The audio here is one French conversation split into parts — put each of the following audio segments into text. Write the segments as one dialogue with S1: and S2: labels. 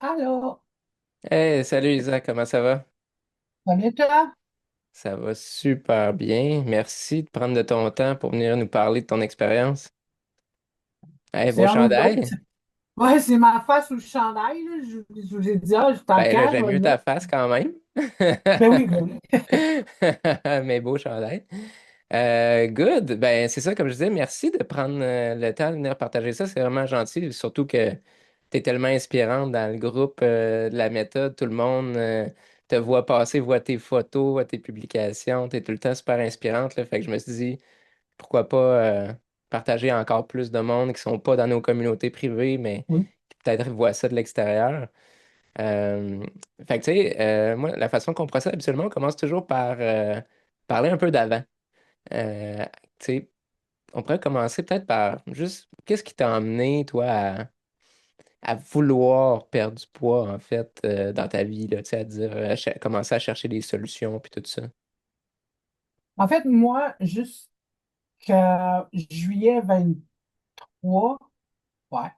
S1: Alors,
S2: Hey, salut Isa, comment ça va?
S1: ça va toi?
S2: Ça va super bien. Merci de prendre de ton temps pour venir nous parler de ton expérience. Hey, beau
S1: C'est à nous autres.
S2: chandail.
S1: Ouais, c'est ma face sous le chandail, là. Je vous ai dit, ah, je t'en
S2: Ben là,
S1: calme, je
S2: j'aime
S1: vais le
S2: mieux ta
S1: mettre.
S2: face quand même.
S1: Ben oui.
S2: Mais beau chandail. Good. Ben, c'est ça, comme je disais, merci de prendre le temps de venir partager ça. C'est vraiment gentil. Surtout que tu es tellement inspirante dans le groupe de la méthode. Tout le monde te voit passer, voit tes photos, voit tes publications. Tu es tout le temps super inspirante, là. Fait que je me suis dit, pourquoi pas partager encore plus de monde qui sont pas dans nos communautés privées, mais
S1: Oui,
S2: qui peut-être voient ça de l'extérieur. Euh, Fait que, tu sais, moi, la façon qu'on procède habituellement, on commence toujours par parler un peu d'avant. Euh, Tu sais, on pourrait commencer peut-être par juste, qu'est-ce qui t'a emmené, toi, à vouloir perdre du poids, en fait, dans ta vie, là, tu sais, à dire, commencer à chercher des solutions, puis tout ça.
S1: en fait, moi, jusqu'à juillet 23, ouais,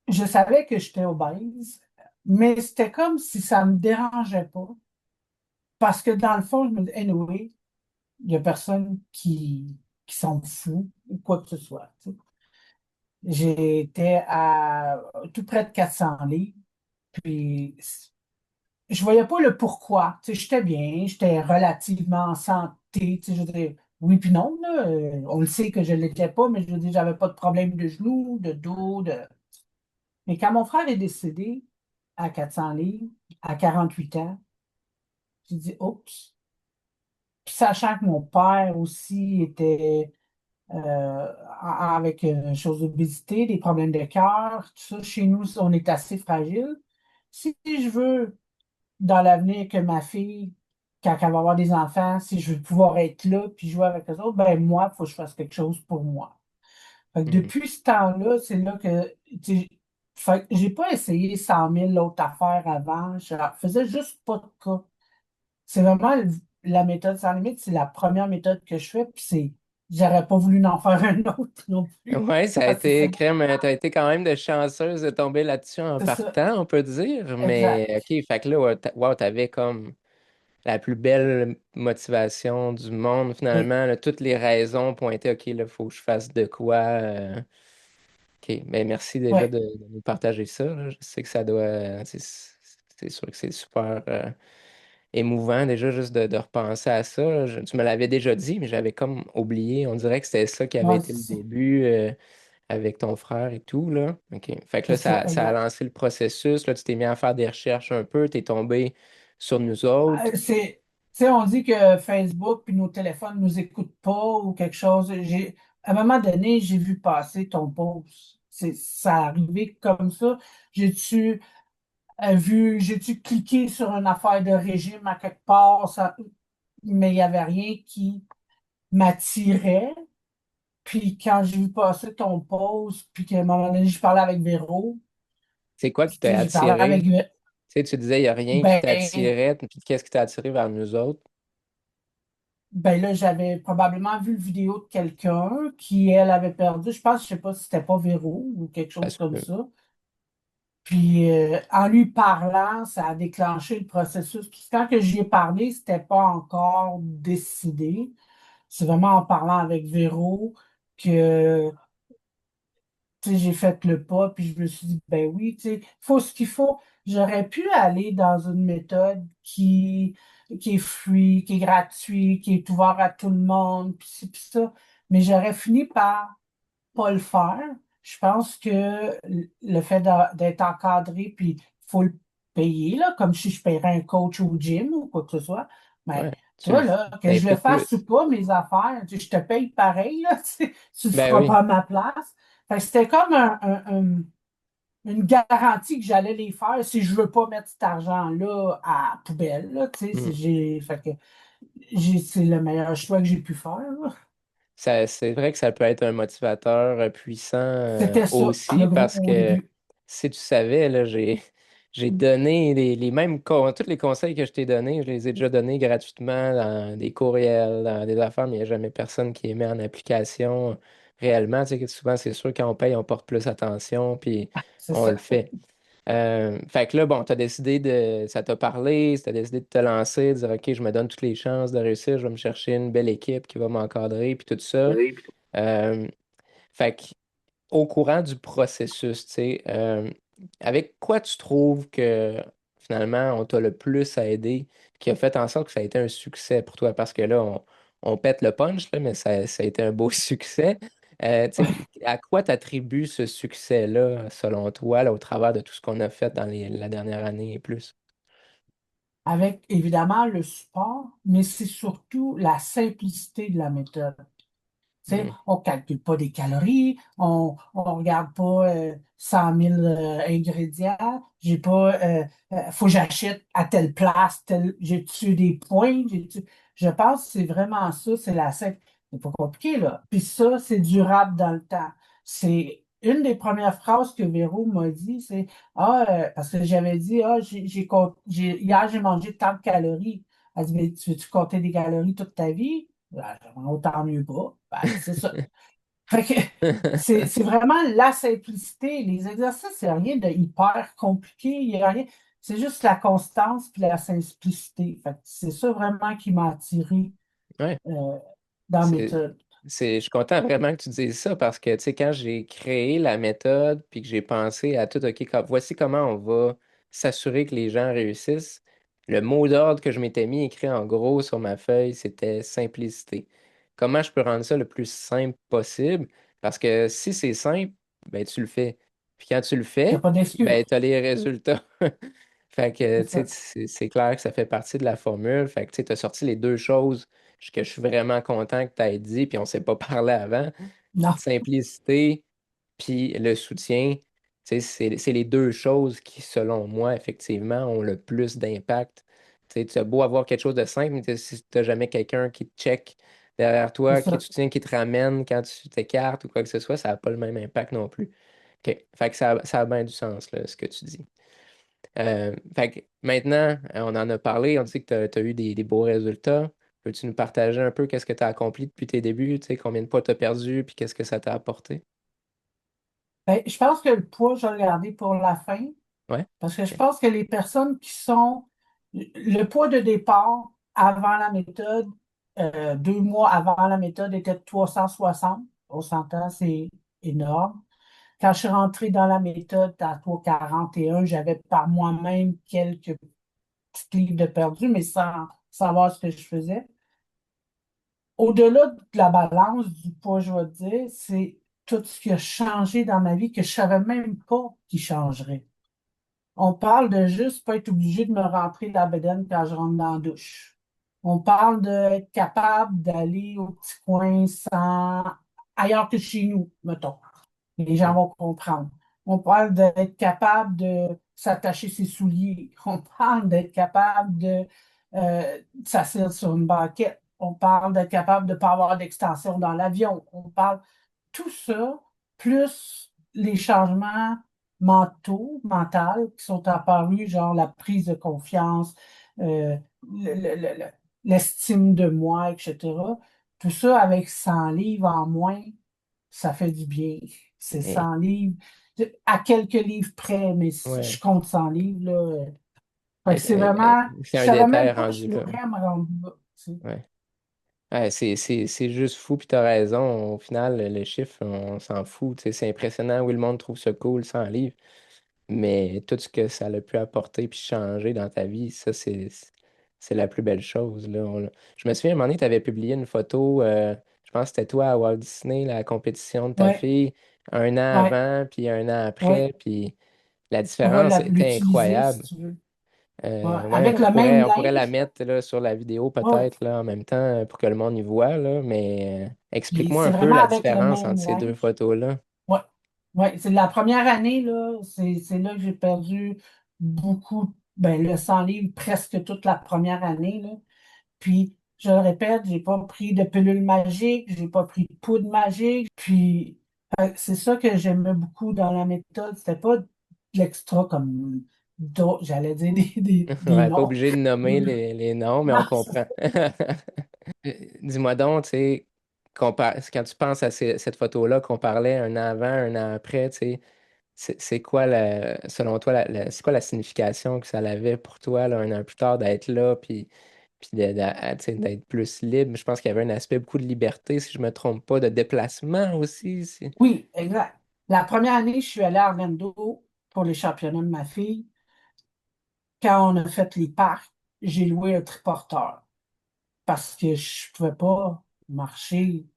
S1: je savais que j'étais obèse, mais c'était comme si ça me dérangeait pas. Parce que dans le fond, je me dis, anyway, il n'y a personne qui s'en fout ou quoi que ce soit. Tu sais. J'étais à tout près de 400 livres. Puis je voyais pas le pourquoi. Tu sais, j'étais bien, j'étais relativement en santé. Tu sais, je veux dire, oui puis non, là. On le sait que je ne l'étais pas, mais je veux dire, j'avais pas de problème de genoux, de dos. Mais quand mon frère est décédé à 400 livres, à 48 ans, j'ai dit, oups. Puis sachant que mon père aussi était avec une chose d'obésité, des problèmes de cœur, tout ça, chez nous, on est assez fragile. Si je veux dans l'avenir que ma fille, quand elle va avoir des enfants, si je veux pouvoir être là puis jouer avec eux autres, ben moi, il faut que je fasse quelque chose pour moi. Fait que
S2: Mhm.
S1: depuis ce temps-là, c'est là que tu sais, fait que j'ai pas essayé 100 000 autres affaires avant. Je faisais juste pas de cas. C'est vraiment la méthode sans limite, c'est la première méthode que je fais, puis j'aurais pas voulu en faire un autre non plus.
S2: Ouais, ça a
S1: Parce que
S2: été crème, t'as été quand même de chanceuse de tomber là-dessus en
S1: c'est ça,
S2: partant, on peut dire. Mais
S1: exact.
S2: OK, fait que là, ouais, wow, t'avais comme la plus belle motivation du monde,
S1: Oui,
S2: finalement. Là, toutes les raisons pointaient, OK, là, faut que je fasse de quoi. OK, mais merci déjà
S1: ouais.
S2: de nous partager ça, là. Je sais que ça doit. C'est sûr que c'est super émouvant déjà juste de repenser à ça. Tu me l'avais déjà dit, mais j'avais comme oublié. On dirait que c'était ça qui avait
S1: Ouais,
S2: été le début avec ton frère et tout, là. OK. Fait que
S1: c'est
S2: là,
S1: ça,
S2: ça a
S1: exact.
S2: lancé le processus. Là, tu t'es mis à faire des recherches un peu, t'es tombé sur nous autres.
S1: Tu sais, on dit que Facebook puis nos téléphones nous écoutent pas ou quelque chose. À un moment donné, j'ai vu passer ton post. Ça arrivé comme ça. J'ai-tu j'ai-tu cliqué sur une affaire de régime à quelque part, mais il n'y avait rien qui m'attirait. Puis quand j'ai vu passer ton post, puis qu'à un moment donné, je parlais avec Véro,
S2: C'est quoi qui
S1: tu
S2: t'a
S1: sais, je parlais avec
S2: attiré? Tu sais, tu disais, il n'y a rien qui
S1: ben,
S2: t'attirait, puis qu'est-ce qui t'a attiré vers nous autres?
S1: Ben là, j'avais probablement vu une vidéo de quelqu'un qui, elle, avait perdu, je pense, je sais pas si c'était pas Véro ou quelque
S2: Ça
S1: chose
S2: se
S1: comme
S2: peut.
S1: ça. Puis en lui parlant, ça a déclenché le processus. Puis quand que j'y ai parlé, c'était pas encore décidé. C'est vraiment en parlant avec Véro que tu sais, j'ai fait le pas, puis je me suis dit, ben oui, tu sais, faut ce qu'il faut. J'aurais pu aller dans une méthode qui est free, qui est gratuit, qui est ouvert à tout le monde, puis ci, puis ça. Mais j'aurais fini par pas le faire. Je pense que le fait d'être encadré, puis il faut le payer, là, comme si je paierais un coach au gym ou quoi que ce soit. Mais
S2: Ouais, tu
S1: toi, là, que je le
S2: t'impliques
S1: fasse ou
S2: plus.
S1: pas, mes affaires, tu sais, je te paye pareil, là, tu sais, tu le
S2: Ben
S1: feras
S2: oui.
S1: pas à ma place. Fait que c'était comme une garantie que j'allais les faire si je veux pas mettre cet argent-là à la poubelle, là, tu sais,
S2: Hmm.
S1: fait que c'est le meilleur choix que j'ai pu faire, là.
S2: C'est vrai que ça peut être un motivateur puissant
S1: C'était ça,
S2: aussi
S1: le gros
S2: parce
S1: au
S2: que
S1: début.
S2: si tu savais, là, j'ai donné les mêmes tous les conseils que je t'ai donnés, je les ai déjà donnés gratuitement dans des courriels, dans des affaires, mais il n'y a jamais personne qui les met en application. réellement. Tu sais, que souvent, c'est sûr, quand on paye, on porte plus attention, puis
S1: C'est
S2: on le
S1: ça.
S2: fait. Fait que là, bon, t'as décidé ça t'a parlé, t'as décidé de te lancer, de dire, OK, je me donne toutes les chances de réussir, je vais me chercher une belle équipe qui va m'encadrer, puis tout ça. Euh, Fait que, au courant du processus, tu sais, avec quoi tu trouves que finalement on t'a le plus aidé, qui a fait en sorte que ça a été un succès pour toi? Parce que là, on pète le punch, là, mais ça a été un beau succès. Tu sais, à quoi t'attribues ce succès-là, selon toi, là, au travers de tout ce qu'on a fait dans la dernière année et plus?
S1: Avec évidemment le support, mais c'est surtout la simplicité de la méthode. Tu sais,
S2: Mhm.
S1: on ne calcule pas des calories, on ne regarde pas 100 000 ingrédients. J'ai pas, faut que j'achète à telle place, j'ai-tu des points, je pense que c'est vraiment ça, c'est la simple. C'est pas compliqué, là. Puis ça, c'est durable dans le temps. C'est une des premières phrases que Véro m'a dit, c'est parce que j'avais dit, hier, j'ai mangé tant de calories. Elle dit, mais tu veux-tu compter des calories toute ta vie? Ben, autant mieux pas. Ben, c'est ça. Fait que c'est vraiment la simplicité. Les exercices, c'est rien de hyper compliqué. Il y a rien. C'est juste la constance puis la simplicité. Fait que c'est ça vraiment qui m'a attiré
S2: Ouais.
S1: euh, dans la
S2: C'est,
S1: méthode.
S2: je suis content vraiment que tu dises ça parce que, tu sais, quand j'ai créé la méthode puis que j'ai pensé à tout, OK, voici comment on va s'assurer que les gens réussissent, le mot d'ordre que je m'étais mis écrit en gros sur ma feuille, c'était simplicité. Comment je peux rendre ça le plus simple possible? Parce que si c'est simple, ben tu le fais. Puis quand tu le
S1: Il n'y a
S2: fais,
S1: pas d'excuse.
S2: ben tu as les résultats. Fait que,
S1: C'est
S2: tu sais,
S1: ça.
S2: c'est clair que ça fait partie de la formule. Fait que, tu sais, as sorti les deux choses que je suis vraiment content que tu aies dit, puis on ne s'est pas parlé avant.
S1: Non,
S2: Simplicité, puis le soutien. Tu sais, c'est les deux choses qui, selon moi, effectivement, ont le plus d'impact. Tu sais, tu as beau avoir quelque chose de simple, mais si tu n'as jamais quelqu'un qui te check derrière
S1: c'est
S2: toi, qui te
S1: ça.
S2: soutient, qui te ramène quand tu t'écartes ou quoi que ce soit, ça n'a pas le même impact non plus. OK. Fait que ça a bien du sens, là, ce que tu dis. Fait que maintenant, on en a parlé, on dit que tu as eu des beaux résultats. Peux-tu nous partager un peu qu'est-ce que tu as accompli depuis tes débuts, tu sais, combien de poids tu as perdu, puis qu'est-ce que ça t'a apporté?
S1: Ben, je pense que le poids, je vais le garder pour la fin,
S2: Ouais?
S1: parce que je
S2: OK.
S1: pense que les personnes qui sont le poids de départ avant la méthode, 2 mois avant la méthode, était de 360. On s'entend, c'est énorme. Quand je suis rentrée dans la méthode à 341, j'avais par moi-même quelques petites livres de perdu, mais sans savoir ce que je faisais. Au-delà de la balance du poids, je vais te dire, c'est tout ce qui a changé dans ma vie que je ne savais même pas qui changerait. On parle de juste pas être obligé de me rentrer la bedaine quand je rentre dans la douche. On parle d'être capable d'aller au petit coin sans ailleurs que chez nous, mettons. Les gens
S2: Mhm.
S1: vont comprendre. On parle d'être capable de s'attacher ses souliers. On parle d'être capable de s'asseoir sur une banquette. On parle d'être capable de ne pas avoir d'extension dans l'avion. On parle tout ça, plus les changements mentaux qui sont apparus, genre la prise de confiance, l'estime de moi, etc. Tout ça avec 100 livres en moins, ça fait du bien. C'est
S2: Eh,
S1: 100 livres, à quelques livres près, mais je
S2: ouais.
S1: compte 100 livres, là. Fait que c'est
S2: Eh,
S1: vraiment,
S2: c'est
S1: je
S2: un
S1: savais
S2: détail
S1: même pas que je
S2: rendu là.
S1: pourrais me rendre là. Tu sais.
S2: Ouais. Ouais, c'est juste fou, puis t'as raison. Au final, le chiffre, on s'en fout. Tu sais, c'est impressionnant. Oui, le monde trouve ça cool, 100 livres. Mais tout ce que ça a pu apporter puis changer dans ta vie, ça, c'est la plus belle chose, là. Je me souviens, à un moment donné, tu avais publié une photo, je pense que c'était toi à Walt Disney, la compétition de ta
S1: Ouais,
S2: fille, un an
S1: ouais,
S2: avant, puis un an
S1: ouais.
S2: après, puis la
S1: On va
S2: différence était
S1: l'utiliser si
S2: incroyable.
S1: tu veux. Ouais,
S2: Ouais,
S1: avec le même
S2: on pourrait la
S1: linge, là.
S2: mettre là, sur la vidéo
S1: Ouais.
S2: peut-être là, en même temps pour que le monde y voit, là, mais
S1: Puis
S2: explique-moi
S1: c'est
S2: un peu
S1: vraiment
S2: la
S1: avec le
S2: différence
S1: même
S2: entre ces deux
S1: linge.
S2: photos-là.
S1: Ouais. Ouais, c'est la première année, là, c'est là que j'ai perdu beaucoup, ben, le 100 livres presque toute la première année, là. Puis, je le répète, j'ai pas pris de pilule magique, j'ai pas pris de poudre magique. Puis, c'est ça que j'aimais beaucoup dans la méthode. C'était pas de l'extra comme j'allais dire des
S2: Ouais, pas
S1: noms.
S2: obligé de nommer les noms, mais
S1: Non,
S2: on comprend. Dis-moi donc, tu sais, quand tu penses à cette photo-là qu'on parlait un avant, un an après, tu sais, c'est quoi selon toi, c'est quoi la signification que ça avait pour toi, là, un an plus tard, d'être là, puis tu sais, d'être plus libre? Je pense qu'il y avait un aspect beaucoup de liberté, si je me trompe pas, de déplacement aussi.
S1: Oui, exact. La première année, je suis allée à Orlando pour les championnats de ma fille. Quand on a fait les parcs, j'ai loué un triporteur parce que je ne pouvais pas marcher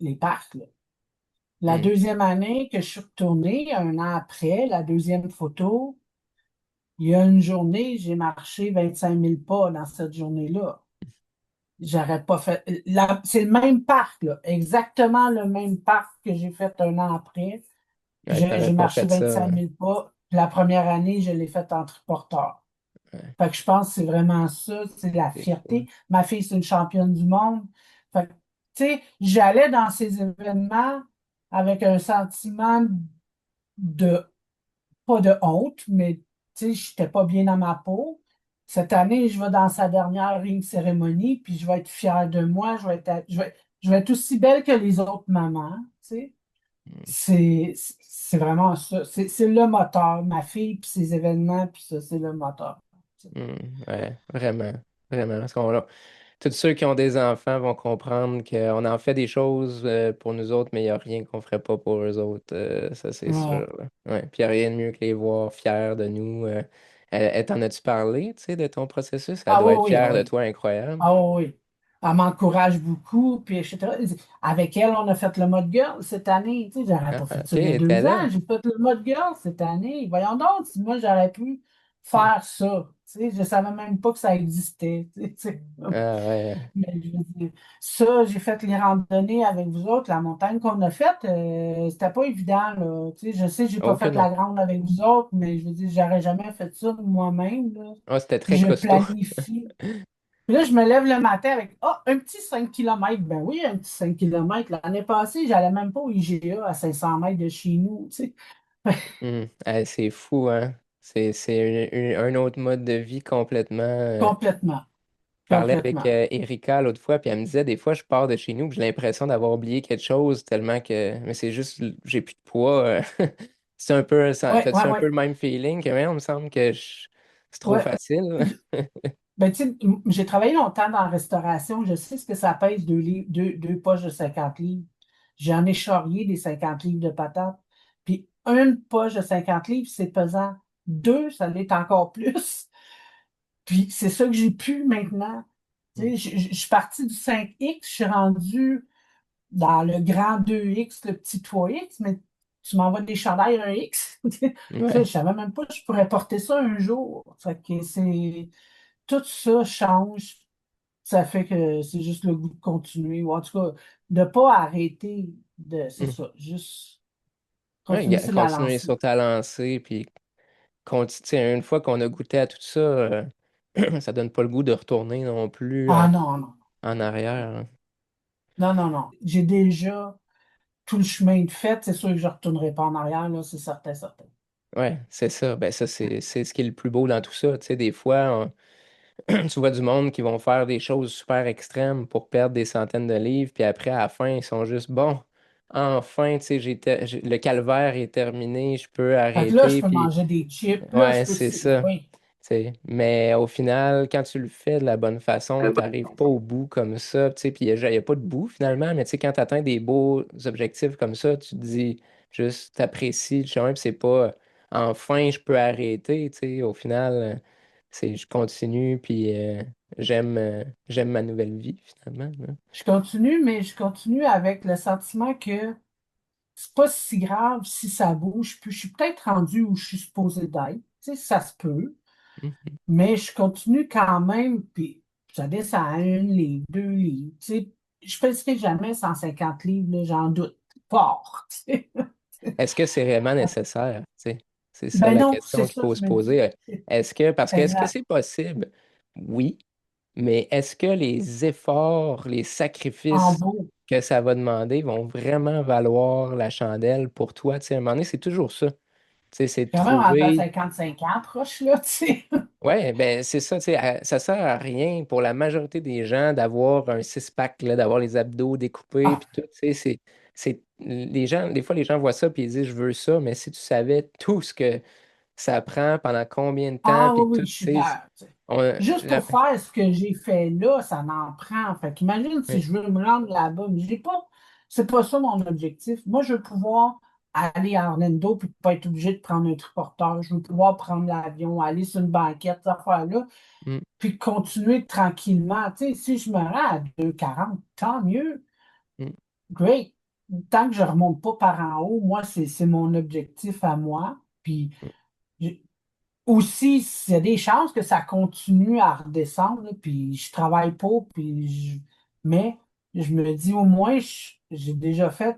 S1: les parcs, là. La
S2: Hmm.
S1: deuxième année que je suis retournée, un an après, la deuxième photo, il y a une journée, j'ai marché 25 000 pas dans cette journée-là. J'aurais pas fait. C'est le même parc, là, exactement le même parc que j'ai fait un an après.
S2: Ouais, t'aurais
S1: J'ai
S2: pas
S1: marché
S2: fait ça.
S1: 25 000 pas. La première année, je l'ai fait en triporteur.
S2: Ouais,
S1: Fait que je pense que c'est vraiment ça, c'est la
S2: c'est cool.
S1: fierté. Ma fille, c'est une championne du monde. Fait que, tu sais, j'allais dans ces événements avec un sentiment de, pas de honte, mais tu sais, je n'étais pas bien dans ma peau. Cette année, je vais dans sa dernière ring cérémonie, puis je vais être fière de moi. Je vais être aussi belle que les autres mamans, tu sais.
S2: Hmm.
S1: C'est vraiment ça. C'est le moteur. Ma fille, puis ses événements, puis ça, c'est le moteur.
S2: Ouais, vraiment, vraiment. Tous ceux qui ont des enfants vont comprendre qu'on en fait des choses pour nous autres, mais il n'y a rien qu'on ferait pas pour eux autres. Ça, c'est sûr,
S1: Ouais.
S2: là. Ouais. Puis il n'y a rien de mieux que les voir fiers de nous. Elle t'en as-tu parlé, tu sais, de ton processus? Elle
S1: Ah
S2: doit
S1: oui,
S2: être
S1: oui,
S2: fière de
S1: oui.
S2: toi, incroyable.
S1: Ah oui, oui. Elle m'encourage beaucoup, puis etc. Avec elle, on a fait le mode girl cette année. Tu sais, j'aurais
S2: Ah,
S1: pas fait
S2: OK,
S1: ça il y a
S2: t'es
S1: 2 ans.
S2: là.
S1: J'ai fait le mode girl cette année. Voyons donc, si moi, j'aurais pu faire ça. Tu sais, je savais même pas que ça existait. Tu sais.
S2: Ah ouais.
S1: Mais je veux dire, ça, j'ai fait les randonnées avec vous autres. La montagne qu'on a faite, c'était pas évident, là. Tu sais, je sais, j'ai pas
S2: Oh que
S1: fait
S2: non.
S1: la grande avec vous autres, mais je veux dire, j'aurais jamais fait ça moi-même, là.
S2: Oh, c'était
S1: Puis
S2: très
S1: je
S2: costaud.
S1: planifie. Puis là, je me lève le matin avec un petit 5 km. Ben oui, un petit 5 km. L'année passée, j'allais même pas au IGA à 500 mètres de chez nous, tu sais.
S2: C'est fou, hein? C'est un autre mode de vie complètement.
S1: Complètement.
S2: Parlais avec
S1: Complètement.
S2: Erika l'autre fois, puis elle me disait des fois je pars de chez nous, puis j'ai l'impression d'avoir oublié quelque chose tellement que. Mais c'est juste j'ai plus de poids. C'est un peu
S1: Ouais,
S2: t'as-tu
S1: ouais,
S2: un peu
S1: ouais.
S2: le même feeling que ouais, on me semble que c'est trop
S1: Ouais.
S2: facile.
S1: Ben, tu sais, j'ai travaillé longtemps dans la restauration. Je sais ce que ça pèse deux poches de 50 livres. J'en ai charrié des 50 livres de patates. Puis une poche de 50 livres, c'est pesant. Deux, ça l'est encore plus. Puis c'est ça que j'ai pu maintenant. Tu sais, je suis partie du 5X, je suis rendue dans le grand 2X, le petit 3X, mais tu m'envoies des chandails 1X. Tu sais, je
S2: Ouais.
S1: savais même pas que je pourrais porter ça un jour. Fait que tout ça change. Ça fait que c'est juste le goût de continuer. Ou en tout cas, de ne pas arrêter c'est
S2: Mm.
S1: ça, juste
S2: Ouais,
S1: continuer sur la
S2: continuer
S1: lancée.
S2: sur ta lancée, puis tu sais, une fois qu'on a goûté à tout ça, ça donne pas le goût de retourner non plus
S1: Ah non, non,
S2: en arrière, hein.
S1: non, non, non. J'ai déjà tout le chemin de fait. C'est sûr que je ne retournerai pas en arrière, là, c'est certain, certain.
S2: Ouais, c'est ça. Ben ça, c'est ce qui est le plus beau dans tout ça. Tu sais, des fois, tu vois du monde qui vont faire des choses super extrêmes pour perdre des centaines de livres, puis après, à la fin, ils sont juste, bon, enfin, tu sais, le calvaire est terminé, je peux
S1: Fait que là, je
S2: arrêter,
S1: peux
S2: puis
S1: manger des chips. Là, je
S2: ouais,
S1: peux.
S2: c'est ça.
S1: Oui.
S2: Tu sais. Mais au final, quand tu le fais de la bonne façon, tu n'arrives pas au bout comme ça, tu sais, puis il y a pas de bout finalement, mais tu sais, quand tu atteins des beaux objectifs comme ça, tu te dis juste, t'apprécies le chemin, puis c'est pas enfin je peux arrêter, tu sais, au final, c'est je continue, puis j'aime ma nouvelle vie finalement, hein.
S1: Je continue, mais je continue avec le sentiment que c'est pas si grave si ça bouge. Puis je suis peut-être rendu où je suis supposé d'être. Tu sais, ça se peut.
S2: Mhm.
S1: Mais je continue quand même. Puis ça descend à 1 livre, 2 livres. Tu sais, je ne pèserai jamais 150 livres, là, j'en doute fort. Tu sais.
S2: Est-ce que c'est réellement nécessaire, tu sais? C'est ça
S1: Ben
S2: la
S1: non, c'est
S2: question qu'il
S1: ça,
S2: faut
S1: je
S2: se
S1: me dis.
S2: poser. Est-ce que
S1: Exact.
S2: c'est possible? Oui. Mais est-ce que les efforts, les
S1: En
S2: sacrifices
S1: beau.
S2: que ça va demander vont vraiment valoir la chandelle pour toi? Tu sais, à un moment donné, c'est toujours ça. Tu sais, c'est de
S1: Quand même, en
S2: trouver.
S1: 55 ans, proche, là, tu sais.
S2: Ouais, ben c'est ça, tu sais, ça sert à rien pour la majorité des gens d'avoir un six-pack, là, d'avoir les abdos découpés,
S1: Ah,
S2: puis tout, tu sais, les gens, des fois, les gens voient ça, puis ils disent, je veux ça, mais si tu savais tout ce que ça prend, pendant combien de temps,
S1: ah
S2: puis
S1: oui,
S2: tout,
S1: oui,
S2: tu
S1: je suis
S2: sais,
S1: là. Tu sais.
S2: on,
S1: Juste
S2: la-
S1: pour faire ce que j'ai fait là, ça m'en prend. Fait qu'imagine si
S2: ouais,
S1: je veux me rendre là-bas, mais j'ai pas, c'est pas ça mon objectif. Moi, je veux pouvoir aller à Orlando puis pas être obligé de prendre un triporteur. Je veux pouvoir prendre l'avion, aller sur une banquette, ces affaires-là,
S2: mm,
S1: puis continuer tranquillement. Tu sais, si je me rends à 2,40, tant mieux.
S2: mm,
S1: Great. Tant que je remonte pas par en haut, moi, c'est mon objectif à moi. Puis
S2: mm.
S1: je- aussi, il y a des chances que ça continue à redescendre, là, puis je travaille pas, mais je me dis au moins, j'ai déjà fait,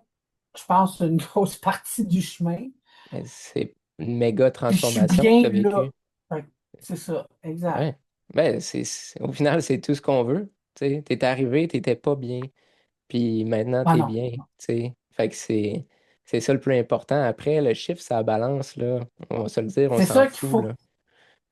S1: je pense, une grosse partie du chemin,
S2: Ben, c'est une méga
S1: puis je suis
S2: transformation que tu
S1: bien
S2: as
S1: là.
S2: vécue.
S1: Fait que c'est ça, exact.
S2: Ouais. Ben, au final, c'est tout ce qu'on veut. Tu sais, t'es arrivé, t'étais pas bien. Puis maintenant,
S1: Ah
S2: t'es
S1: non,
S2: bien, tu sais. Fait que c'est ça le plus important. Après, le chiffre, ça balance, là. On va se le dire, on
S1: c'est
S2: s'en
S1: ça qu'il
S2: fout,
S1: faut.
S2: là.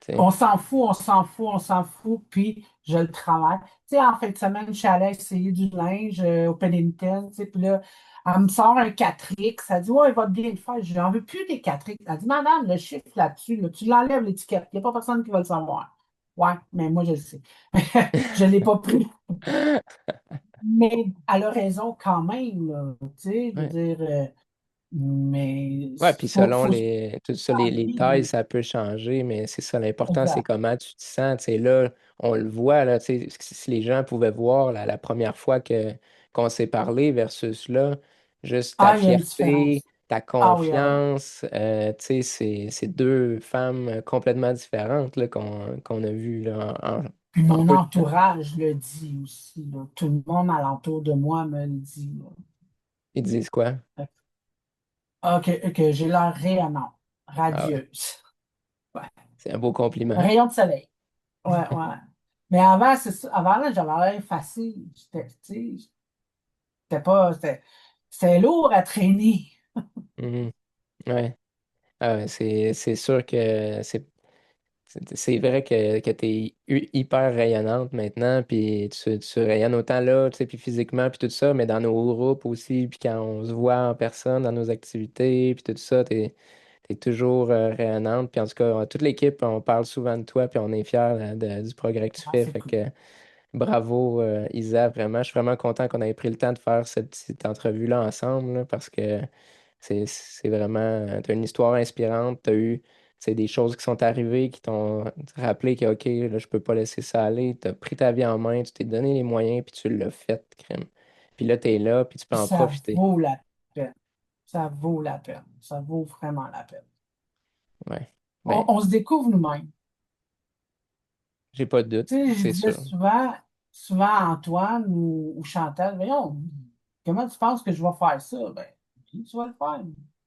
S2: Tu sais.
S1: On s'en fout, on s'en fout, on s'en fout, puis je le travaille. Tu sais, en fin de semaine, je suis allée essayer du linge au Pennington, tu sais, puis là, elle me sort un 4X, elle dit, ouais, il va bien le faire. J'en veux plus des 4X. Elle dit, madame, le chiffre là-dessus, là, tu l'enlèves l'étiquette, il n'y a pas personne qui va le savoir. Ouais, mais moi, je le sais. Je ne l'ai pas pris. Mais elle a raison quand même, là, tu sais, je veux
S2: Ouais.
S1: dire, mais
S2: Ouais, puis selon
S1: faut se
S2: tout ça, les tailles,
S1: parler.
S2: ça peut changer, mais c'est ça, l'important, c'est
S1: Exact.
S2: comment tu te sens. Tu sais, là, on le voit, là, tu sais, si les gens pouvaient voir la première fois qu'on s'est parlé versus là, juste ta
S1: Ah, il y a une
S2: fierté,
S1: différence.
S2: ta
S1: Ah oui, ah oui.
S2: confiance, tu sais, c'est deux femmes complètement différentes là, qu'on a vues là,
S1: Puis
S2: en
S1: mon
S2: peu de temps.
S1: entourage le dit aussi, là. Tout le monde alentour de moi me le dit, là.
S2: Ils disent quoi?
S1: Fait ah, que j'ai l'air rayonnant,
S2: Ah ouais,
S1: radieuse. Ouais.
S2: c'est un beau compliment.
S1: Rayon de soleil. Ouais, ouais. Mais avant, c'est ça. Avant, là, j'avais l'air facile. Tu sais, c'était pas. C'était lourd à traîner.
S2: Mhm. Ouais. Ah ouais, c'est sûr que c'est vrai que tu es hyper rayonnante maintenant, puis tu rayonnes autant là, tu sais, puis physiquement, puis tout ça, mais dans nos groupes aussi, puis quand on se voit en personne, dans nos activités, puis tout ça, t'es toujours rayonnante. Puis en tout cas, toute l'équipe, on parle souvent de toi, puis on est fiers du progrès que tu
S1: Ah,
S2: fais.
S1: c'est
S2: Fait
S1: cool.
S2: que bravo, Isa, vraiment. Je suis vraiment content qu'on ait pris le temps de faire cette petite entrevue-là ensemble, là, parce que c'est vraiment, t'as une histoire inspirante, t'as eu, c'est des choses qui sont arrivées, qui t'ont rappelé que, OK, là, je peux pas laisser ça aller. T'as pris ta vie en main, tu t'es donné les moyens, puis tu l'as fait, crème. Puis là, t'es là, puis tu peux
S1: Puis
S2: en
S1: ça
S2: profiter.
S1: vaut la peine. Ça vaut la peine. Ça vaut vraiment la peine.
S2: Ouais.
S1: On,
S2: Ben,
S1: on se découvre nous-mêmes.
S2: j'ai pas de doute,
S1: Tu sais, je
S2: c'est
S1: disais
S2: sûr.
S1: souvent à Antoine ou Chantal, voyons, comment tu penses que je vais faire ça? Ben, oui, tu vas le faire.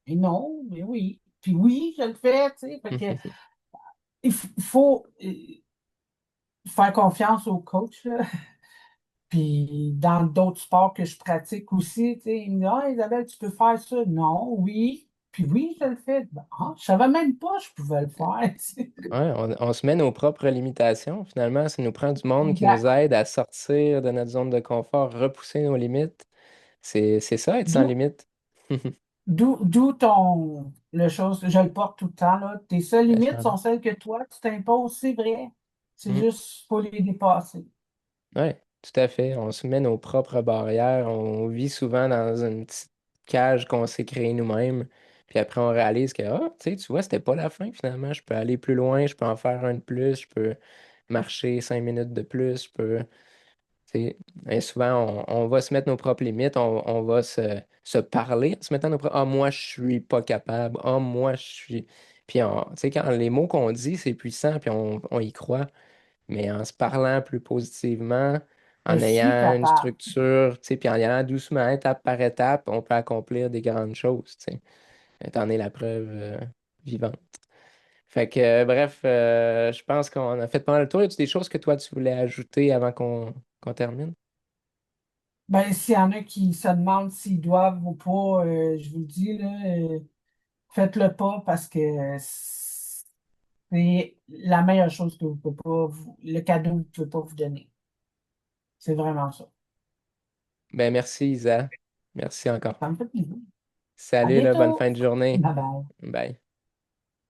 S1: Et non, mais oui. Puis oui, je le fais, tu sais. Fait que il faut faire confiance au coach, là. Puis dans d'autres sports que je pratique aussi, tu sais, il me dit, ah, Isabelle, tu peux faire ça. Non, oui. Puis oui, je le fais. Ben, ah, je savais même pas que je pouvais le faire, tu sais.
S2: Ouais, on se met nos propres limitations. Finalement, ça nous prend du monde qui nous
S1: Exact.
S2: aide à sortir de notre zone de confort, repousser nos limites. C'est ça, être sans
S1: D'où
S2: limite.
S1: D'où le chose, je le porte tout le temps, là. Tes seules
S2: La
S1: limites sont
S2: chandelle.
S1: celles que toi, tu t'imposes, c'est vrai. C'est
S2: Mm.
S1: juste, faut les dépasser.
S2: Ouais, tout à fait. On se met nos propres barrières. On vit souvent dans une petite cage qu'on s'est créée nous-mêmes. Puis après, on réalise que, ah, tu vois, c'était pas la fin finalement. Je peux aller plus loin, je peux en faire un de plus, je peux marcher 5 minutes de plus, je peux. Et souvent, on va se mettre nos propres limites, on va se parler en se mettant nos propres. Ah, moi, je suis pas capable. Ah, moi, je suis. Puis, quand les mots qu'on dit, c'est puissant, puis on y croit. Mais en se parlant plus positivement,
S1: Je
S2: en
S1: suis
S2: ayant une
S1: capable.
S2: structure, puis en y allant doucement, étape par étape, on peut accomplir des grandes choses. T'en es la preuve vivante. Fait que, bref, je pense qu'on a fait pas mal le tour. Y a des choses que toi, tu voulais ajouter avant qu'on termine?
S1: Ben, s'il y en a qui se demandent s'ils doivent ou pas, je vous le dis, là, Faites-le pas parce que c'est la meilleure chose que vous pouvez pas le cadeau que vous pouvez pas vous donner. C'est vraiment ça.
S2: Ben, merci, Isa. Merci encore.
S1: Ça me fait plaisir. À
S2: Salut, là, bonne
S1: bientôt.
S2: fin de journée.
S1: Bye bye.
S2: Bye.